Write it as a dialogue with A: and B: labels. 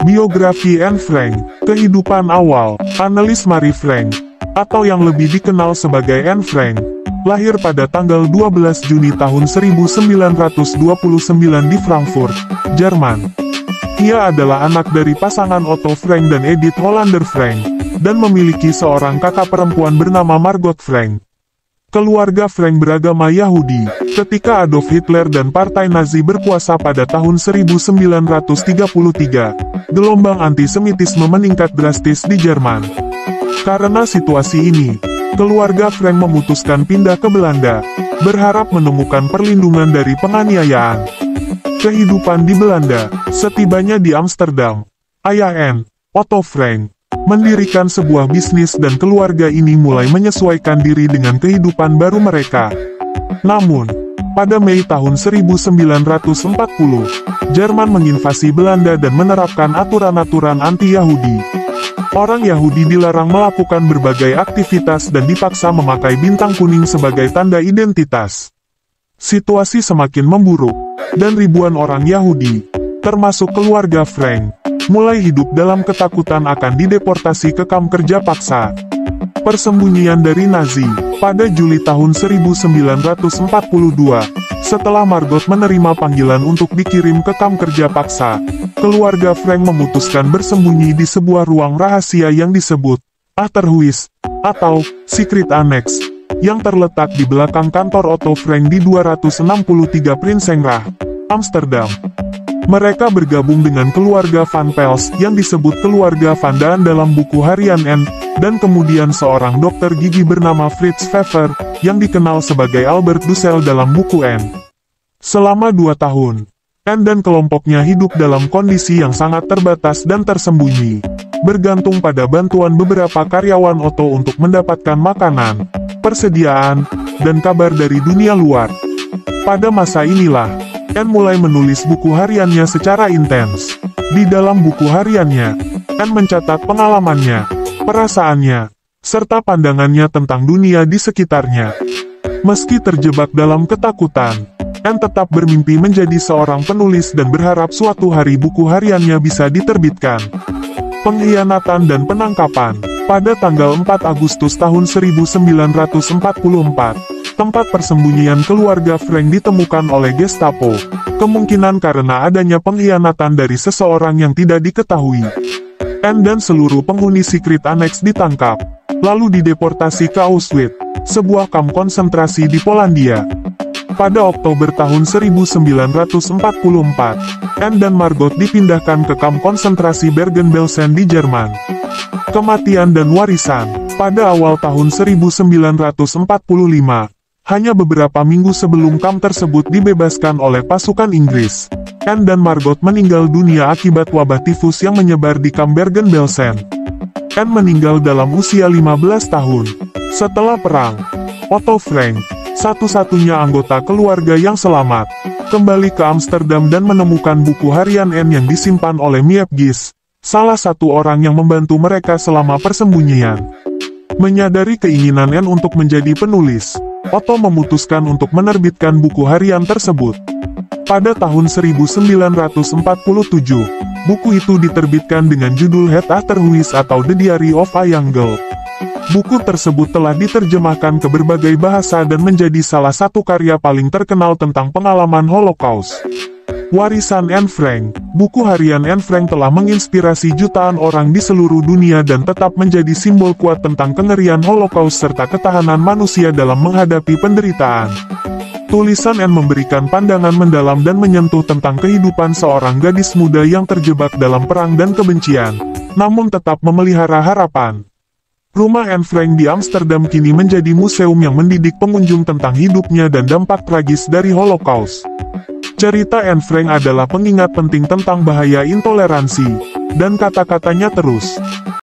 A: Biografi Anne Frank, kehidupan awal, analis Marie Frank, atau yang lebih dikenal sebagai Anne Frank, lahir pada tanggal 12 Juni tahun 1929 di Frankfurt, Jerman. Ia adalah anak dari pasangan Otto Frank dan Edith Hollander Frank, dan memiliki seorang kakak perempuan bernama Margot Frank. Keluarga Frank beragama Yahudi. Ketika Adolf Hitler dan Partai Nazi berkuasa pada tahun 1933, gelombang antisemitisme meningkat drastis di Jerman. Karena situasi ini, keluarga Frank memutuskan pindah ke Belanda, berharap menemukan perlindungan dari penganiayaan. Kehidupan di Belanda. Setibanya di Amsterdam, ayah Anne, Otto Frank, mendirikan sebuah bisnis dan keluarga ini mulai menyesuaikan diri dengan kehidupan baru mereka. Namun, pada Mei tahun 1940, Jerman menginvasi Belanda dan menerapkan aturan-aturan anti-Yahudi. Orang Yahudi dilarang melakukan berbagai aktivitas dan dipaksa memakai bintang kuning sebagai tanda identitas. Situasi semakin memburuk, dan ribuan orang Yahudi, termasuk keluarga Frank, mulai hidup dalam ketakutan akan dideportasi ke kamp kerja paksa. Persembunyian dari Nazi. Pada Juli tahun 1942, setelah Margot menerima panggilan untuk dikirim ke kamp kerja paksa, keluarga Frank memutuskan bersembunyi di sebuah ruang rahasia yang disebut Achterhuis, atau Secret Annex, yang terletak di belakang kantor Otto Frank di 263 Prinsengracht, Amsterdam. Mereka bergabung dengan keluarga Van Pels yang disebut keluarga Van Daan dalam buku harian Anne, dan kemudian seorang dokter gigi bernama Fritz Pfeffer, yang dikenal sebagai Albert Dussel dalam buku Anne. Selama 2 tahun, Anne dan kelompoknya hidup dalam kondisi yang sangat terbatas dan tersembunyi, bergantung pada bantuan beberapa karyawan Otto untuk mendapatkan makanan, persediaan, dan kabar dari dunia luar. Pada masa inilah, Anne mulai menulis buku hariannya secara intens. Di dalam buku hariannya, Anne mencatat pengalamannya, perasaannya, serta pandangannya tentang dunia di sekitarnya. Meski terjebak dalam ketakutan, Anne tetap bermimpi menjadi seorang penulis dan berharap suatu hari buku hariannya bisa diterbitkan. Pengkhianatan dan penangkapan. Pada tanggal 4 Agustus tahun 1944, tempat persembunyian keluarga Frank ditemukan oleh Gestapo, kemungkinan karena adanya pengkhianatan dari seseorang yang tidak diketahui. Anne dan seluruh penghuni Secret Annex ditangkap, lalu dideportasi ke Auschwitz, sebuah kamp konsentrasi di Polandia. Pada Oktober tahun 1944, Anne dan Margot dipindahkan ke kamp konsentrasi Bergen-Belsen di Jerman. Kematian dan warisan. Pada awal tahun 1945, hanya beberapa minggu sebelum kamp tersebut dibebaskan oleh pasukan Inggris, Anne dan Margot meninggal dunia akibat wabah tifus yang menyebar di kamp Bergen-Belsen. Anne meninggal dalam usia 15 tahun. Setelah perang, Otto Frank, satu-satunya anggota keluarga yang selamat, kembali ke Amsterdam dan menemukan buku harian Anne yang disimpan oleh Miep Gys, salah satu orang yang membantu mereka selama persembunyian. Menyadari keinginan Anne untuk menjadi penulis, Otto memutuskan untuk menerbitkan buku harian tersebut. Pada tahun 1947, buku itu diterbitkan dengan judul Het Achterhuis atau The Diary of a Young Girl. Buku tersebut telah diterjemahkan ke berbagai bahasa dan menjadi salah satu karya paling terkenal tentang pengalaman Holocaust. Warisan Anne Frank. Buku harian Anne Frank telah menginspirasi jutaan orang di seluruh dunia dan tetap menjadi simbol kuat tentang kengerian Holocaust serta ketahanan manusia dalam menghadapi penderitaan. Tulisan Anne memberikan pandangan mendalam dan menyentuh tentang kehidupan seorang gadis muda yang terjebak dalam perang dan kebencian, namun tetap memelihara harapan. Rumah Anne Frank di Amsterdam kini menjadi museum yang mendidik pengunjung tentang hidupnya dan dampak tragis dari Holocaust. Cerita Anne Frank adalah pengingat penting tentang bahaya intoleransi, dan kata-katanya terus